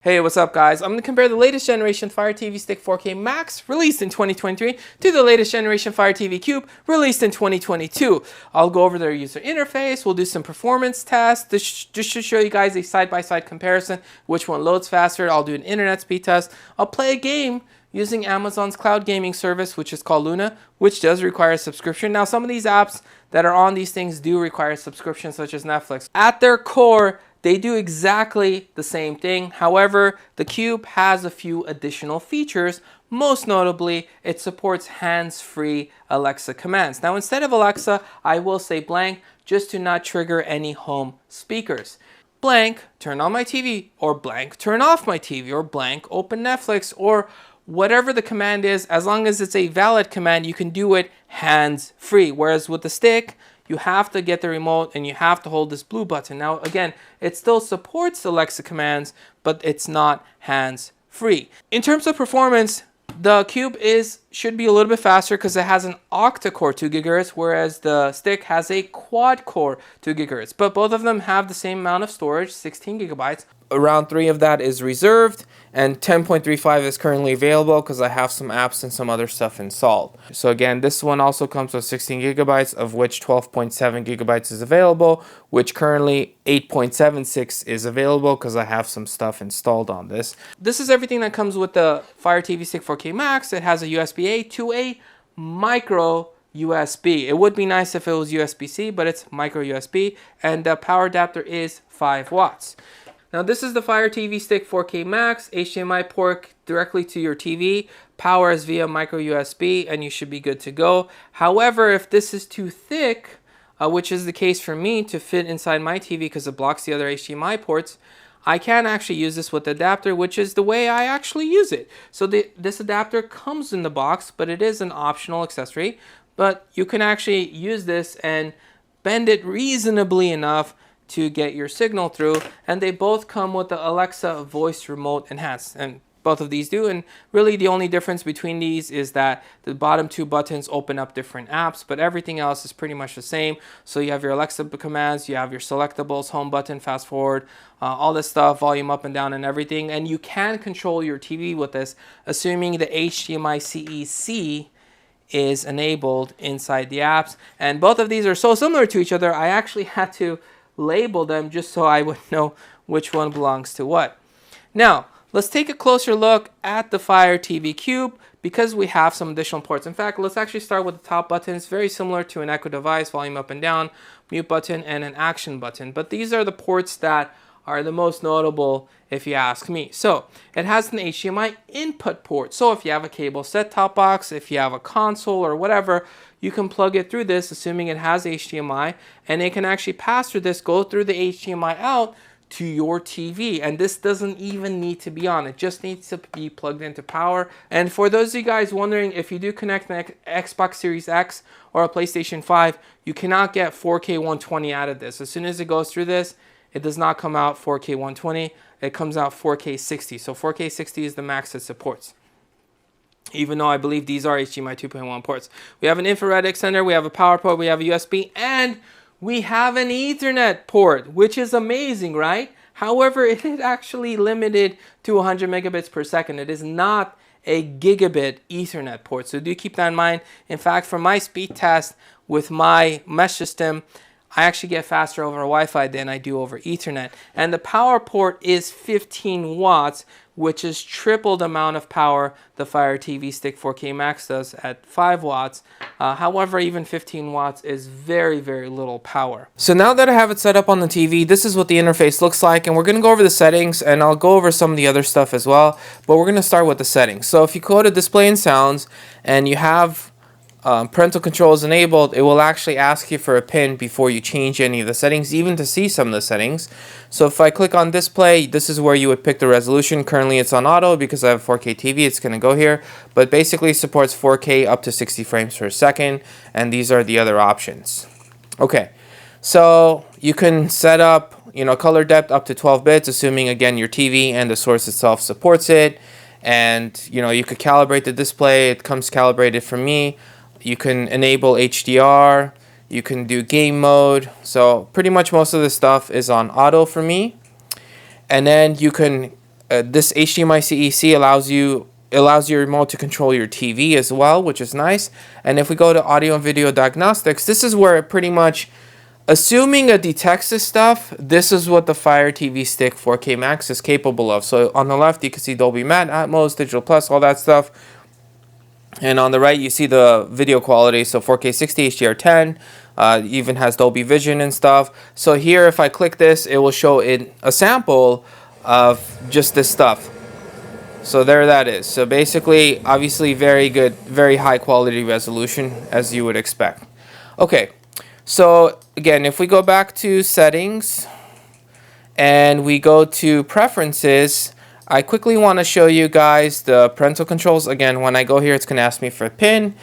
Hey, what's up guys? I'm going to compare the latest generation Fire TV Stick 4K Max released in 2023 to the latest generation Fire TV Cube released in 2022. I'll go over their user interface, we'll do some performance tests, just to show you guys a side-by-side comparison, which one loads faster. I'll do an internet speed test. I'll play a game using Amazon's cloud gaming service, which is called Luna, which does require a subscription. Now, some of these apps that are on these things do require a subscription, such as Netflix. At their core, they do exactly the same thing. However, the Cube has a few additional features. Most notably, it supports hands-free Alexa commands. Now, instead of Alexa, I will say blank just to not trigger any home speakers. Blank, turn on my TV, or blank, turn off my TV, or blank, open Netflix, or whatever the command is. As long as it's a valid command, you can do it hands-free. Whereas with the stick, you have to get the remote and you have to hold this blue button. Now, again, it still supports Alexa commands, but it's not hands-free. In terms of performance, the Cube should be a little bit faster because it has an octa-core 2 GHz, whereas the stick has a quad-core 2 GHz. But both of them have the same amount of storage, 16 GB. Around 3 of that is reserved, and 10.35 is currently available because I have some apps and some other stuff installed. So again, this one also comes with 16 GB, of which 12.7 GB is available, which currently 8.76 is available because I have some stuff installed on this. This is everything that comes with the Fire TV Stick 4K Max. It has a USB-A to a micro USB. It would be nice if it was USB-C, but it's micro USB, and the power adapter is 5 watts. Now, this is the Fire TV Stick 4K Max, HDMI port directly to your TV, power is via micro USB, and you should be good to go. However, if this is too thick, which is the case for me to fit inside my TV because it blocks the other HDMI ports, I can actually use this with the adapter, which is the way I actually use it. So this adapter comes in the box, but it is an optional accessory. But you can actually use this and bend it reasonably enough to get your signal through, and they both come with the Alexa voice remote enhanced, and both of these do. And really the only difference between these is that the bottom two buttons open up different apps, but everything else is pretty much the same. So you have your Alexa commands, you have your selectables, home button, fast forward, all this stuff, volume up and down and everything. And you can control your TV with this, assuming the HDMI CEC is enabled inside the apps. And both of these are so similar to each other, I actually had to label them just so I would know which one belongs to what. Now, let's take a closer look at the Fire TV Cube because we have some additional ports. In fact, let's actually start with the top button. It's very similar to an Echo device, volume up and down, mute button, and an action button. But these are the ports that are the most notable if you ask me. So it has an HDMI input port. So if you have a cable set-top box, if you have a console or whatever, you can plug it through this, assuming it has HDMI, and it can actually pass through this, go through the HDMI out to your TV. And this doesn't even need to be on. It just needs to be plugged into power. And for those of you guys wondering, if you do connect an Xbox Series X or a PlayStation 5, you cannot get 4K 120 out of this. As soon as it goes through this, it does not come out 4K 120. It comes out 4K 60. So 4K 60 is the max it supports, even though I believe these are HDMI 2.1 ports. We have an infrared extender, we have a power port, we have a USB, and we have an Ethernet port, which is amazing, right? However, it is actually limited to 100 megabits per second. It is not a gigabit Ethernet port, so do keep that in mind. In fact, for my speed test with my mesh system, I actually get faster over Wi-Fi than I do over Ethernet. And the power port is 15 watts, which is triple the amount of power the Fire TV Stick 4K Max does at 5 watts. However, even 15 watts is very, very little power. So now that I have it set up on the TV, this is what the interface looks like. And we're going to go over the settings, and I'll go over some of the other stuff as well. But we're going to start with the settings. So if you go to Display and Sounds, and you have parental controls enabled, it will actually ask you for a PIN before you change any of the settings, even to see some of the settings. So if I click on display, this is where you would pick the resolution. Currently it's on auto because I have a 4K TV, it's going to go here, but basically supports 4K up to 60 frames per second, and these are the other options. Okay, so you can set up, color depth up to 12 bits, assuming again your TV and the source itself supports it. And you could calibrate the display. It comes calibrated from me. You can enable HDR, you can do game mode. So pretty much most of the stuff is on auto for me. And then you can this HDMI CEC allows your remote to control your TV as well, which is nice. And if we go to audio and video diagnostics, this is where it pretty much, assuming it detects this stuff, this is what the Fire TV Stick 4K Max is capable of. So on the left, you can see Dolby Atmos, Digital Plus, all that stuff. And on the right, you see the video quality. So 4K 60, HDR10, even has Dolby Vision and stuff. So here, if I click this, it will show it a sample of just this stuff. So there that is. So basically, obviously very good, very high quality resolution as you would expect. Okay, so again, if we go back to settings and we go to preferences, I quickly want to show you guys the parental controls. Again, when I go here, it's going to ask me for a PIN.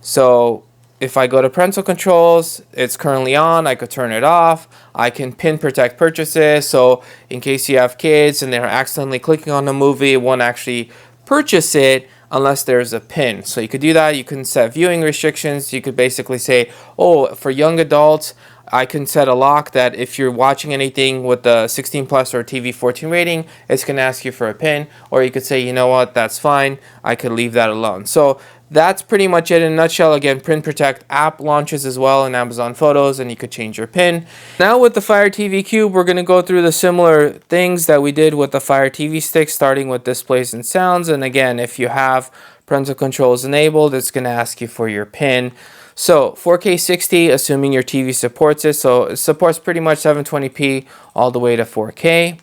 So if I go to parental controls, it's currently on. I could turn it off. I can PIN protect purchases. So in case you have kids and they're accidentally clicking on a movie, it won't actually purchase it unless there's a PIN. So you could do that. You can set viewing restrictions. You could basically say, oh, for young adults, I can set a lock that if you're watching anything with the 16 plus or TV 14 rating, it's going to ask you for a PIN. Or you could say, you know what, that's fine. I could leave that alone. So that's pretty much it in a nutshell. Again, Print Protect app launches as well in Amazon Photos, and you could change your PIN. Now with the Fire TV Cube, we're going to go through the similar things that we did with the Fire TV Stick, starting with displays and sounds. And again, if you have parental controls enabled, it's going to ask you for your PIN. So 4K 60, assuming your TV supports it. So it supports pretty much 720p all the way to 4K.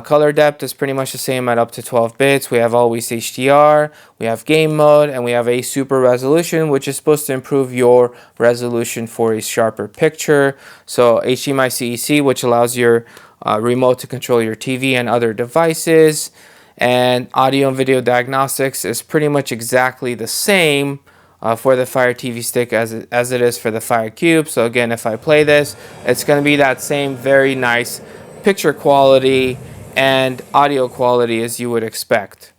Color depth is pretty much the same at up to 12 bits. We have always HDR, we have game mode, and we have a super resolution, which is supposed to improve your resolution for a sharper picture. So HDMI CEC, which allows your remote to control your TV and other devices. And audio and video diagnostics is pretty much exactly the same for the Fire TV Stick as it is for the Fire Cube. So again, if I play this, it's going to be that same very nice picture quality and audio quality as you would expect.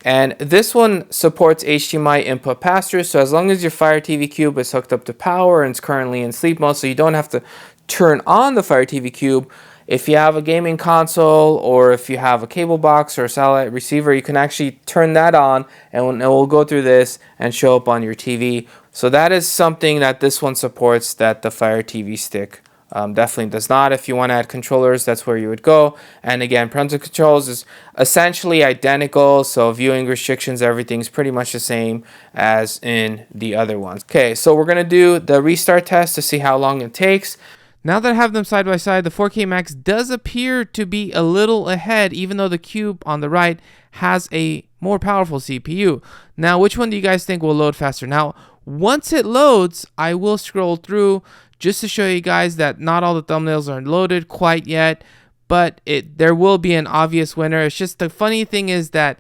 And this one supports HDMI input pass-through, so as long as your Fire TV Cube is hooked up to power and it's currently in sleep mode, so you don't have to turn on the Fire TV Cube. If you have a gaming console or if you have a cable box or a satellite receiver, you can actually turn that on and it will go through this and show up on your TV. So that is something that this one supports that the Fire TV Stick definitely does not. If you want to add controllers, that's where you would go. And again, parental controls is essentially identical. So viewing restrictions, everything's pretty much the same as in the other ones. Okay, so we're going to do the restart test to see how long it takes. Now that I have them side by side, the 4K Max does appear to be a little ahead, even though the Cube on the right has a more powerful CPU. Now, which one do you guys think will load faster? Now, once it loads, I will scroll through just to show you guys that not all the thumbnails are loaded quite yet, but there will be an obvious winner. It's just the funny thing is that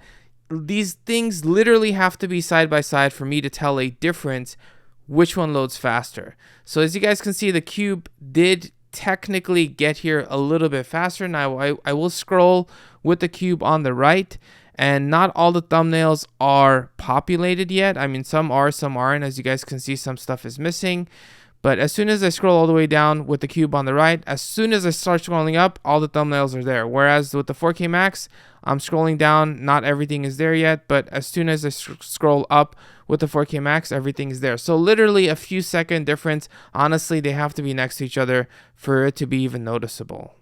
these things literally have to be side by side for me to tell a difference which one loads faster. So as you guys can see, the Cube did technically get here a little bit faster. Now I will scroll with the Cube on the right, and not all the thumbnails are populated yet. I mean, some are, some aren't. As you guys can see, some stuff is missing. But as soon as I scroll all the way down with the Cube on the right, as soon as I start scrolling up, all the thumbnails are there. Whereas with the 4K Max, I'm scrolling down, not everything is there yet, but as soon as I scroll up with the 4K Max, everything is there. So literally a few second difference. Honestly, they have to be next to each other for it to be even noticeable.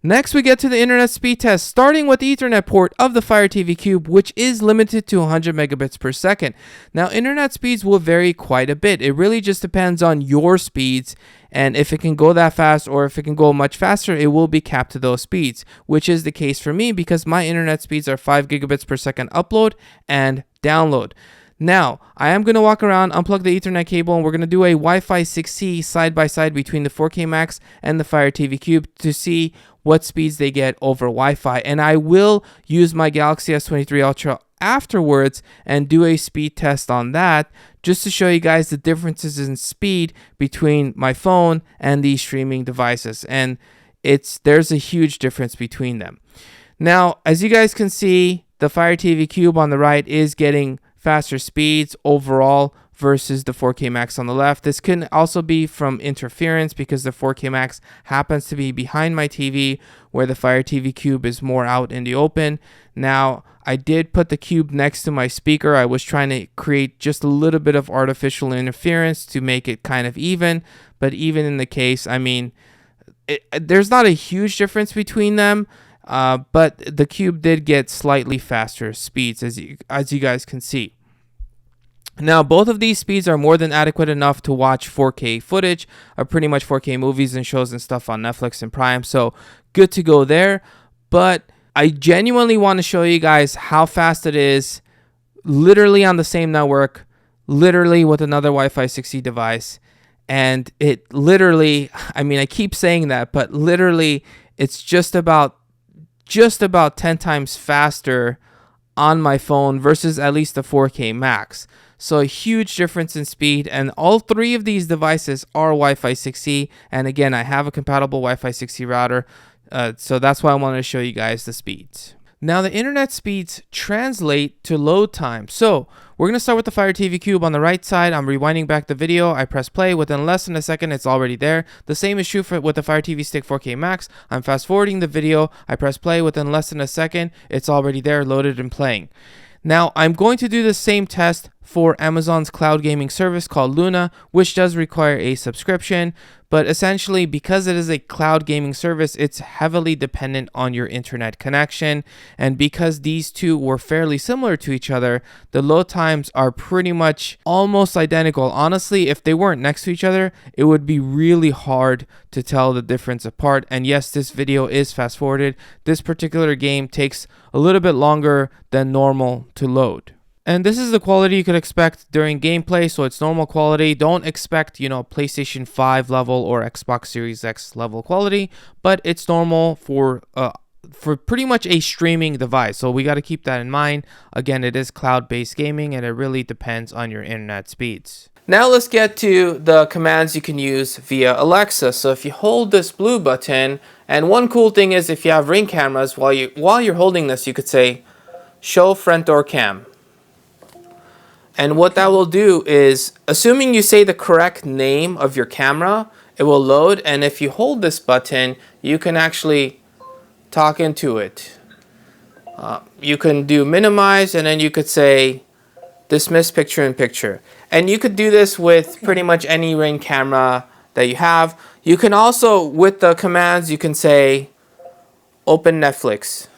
Next, we get to the internet speed test, starting with the Ethernet port of the Fire TV Cube, which is limited to 100 megabits per second. Now, internet speeds will vary quite a bit. It really just depends on your speeds, and if it can go that fast or if it can go much faster, it will be capped to those speeds, which is the case for me because my internet speeds are 5 gigabits per second upload and download. Now, I am going to walk around, unplug the Ethernet cable, and we're going to do a Wi-Fi 6E side by side between the 4K Max and the Fire TV Cube to see what speeds they get over Wi-Fi. And I will use my Galaxy S23 Ultra afterwards and do a speed test on that just to show you guys the differences in speed between my phone and these streaming devices. And there's a huge difference between them. Now, as you guys can see, the Fire TV Cube on the right is getting faster speeds overall versus the 4K Max on the left. This can also be from interference because the 4K Max happens to be behind my TV, where the Fire TV Cube is more out in the open. Now, I did put the cube next to my speaker. I was trying to create just a little bit of artificial interference to make it kind of even, but even in the case, I mean, there's not a huge difference between them, but the cube did get slightly faster speeds, as you guys can see. Now, both of these speeds are more than adequate enough to watch 4K footage of pretty much 4K movies and shows and stuff on Netflix and Prime, so good to go there. But I genuinely want to show you guys how fast it is, literally on the same network, literally with another Wi-Fi 6E device. And it literally, I mean, I keep saying that, but literally it's just about 10 times faster on my phone versus at least the 4K Max. So a huge difference in speed, and all three of these devices are Wi-Fi 6E. And again, I have a compatible Wi-Fi 6E router, so that's why I wanted to show you guys the speeds. Now, the internet speeds translate to load time. So we're going to start with the Fire TV Cube on the right side. I'm rewinding back the video. I press play. Within less than a second, it's already there. The same is true with the Fire TV Stick 4K Max. I'm fast forwarding the video. I press play. Within less than a second, it's already there, loaded and playing. Now, I'm going to do the same test for Amazon's cloud gaming service called Luna, which does require a subscription. But essentially, because it is a cloud gaming service, it's heavily dependent on your internet connection. And because these two were fairly similar to each other, the load times are pretty much almost identical. Honestly, if they weren't next to each other, it would be really hard to tell the difference apart. And yes, this video is fast forwarded. This particular game takes a little bit longer than normal to load. And this is the quality you could expect during gameplay, so it's normal quality. Don't expect, PlayStation 5 level or Xbox Series X level quality, but it's normal for pretty much a streaming device. So we got to keep that in mind. Again, it is cloud-based gaming, and it really depends on your internet speeds. Now let's get to the commands you can use via Alexa. So if you hold this blue button, and one cool thing is if you have Ring cameras, while you're holding this, you could say, "Show front door cam." And what that will do is, assuming you say the correct name of your camera, it will load. And if you hold this button, you can actually talk into it. You can do minimize, and then you could say dismiss picture in picture. And you could do this with pretty much any Ring camera that you have. You can also, with the commands, you can say open Netflix.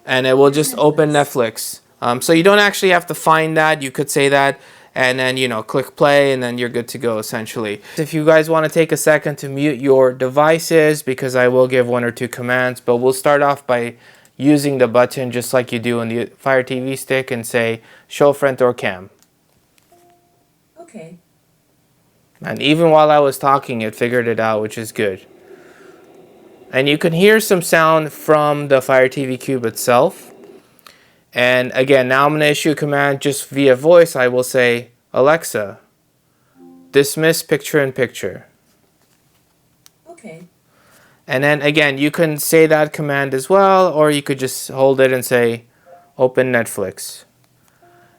And it will just open Netflix. So you don't actually have to find that. You could say that and then, click play, and then you're good to go, essentially. If you guys want to take a second to mute your devices, because I will give one or two commands, but we'll start off by using the button just like you do on the Fire TV Stick and say, show front door cam. Okay. And even while I was talking, it figured it out, which is good. And you can hear some sound from the Fire TV Cube itself. And again, now I'm going to issue a command just via voice. I will say, Alexa, dismiss picture in picture. Okay. And then again, you can say that command as well, or you could just hold it and say, open Netflix.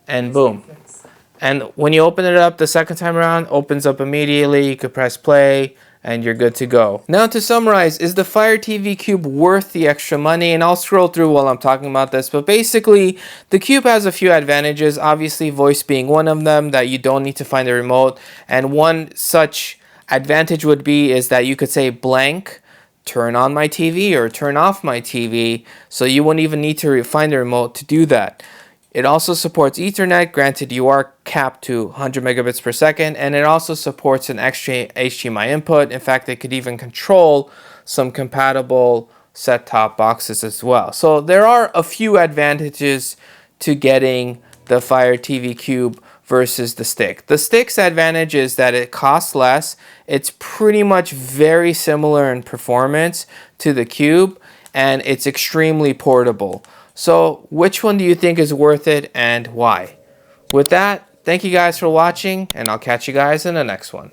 And boom. Netflix. And when you open it up the second time around, opens up immediately. You could press play, and you're good to go. Now to summarize, is the Fire TV Cube worth the extra money? And I'll scroll through while I'm talking about this, but basically the Cube has a few advantages, obviously voice being one of them, that you don't need to find the remote. And one such advantage would be is that you could say blank, turn on my TV or turn off my TV, so you wouldn't even need to find the remote to do that. It also supports Ethernet, granted you are capped to 100 megabits per second, and it also supports an extra HDMI input. In fact, it could even control some compatible set-top boxes as well. So there are a few advantages to getting the Fire TV Cube versus the Stick. The Stick's advantage is that it costs less. It's pretty much very similar in performance to the Cube, and it's extremely portable. So which one do you think is worth it and why? With that, thank you guys for watching, and I'll catch you guys in the next one.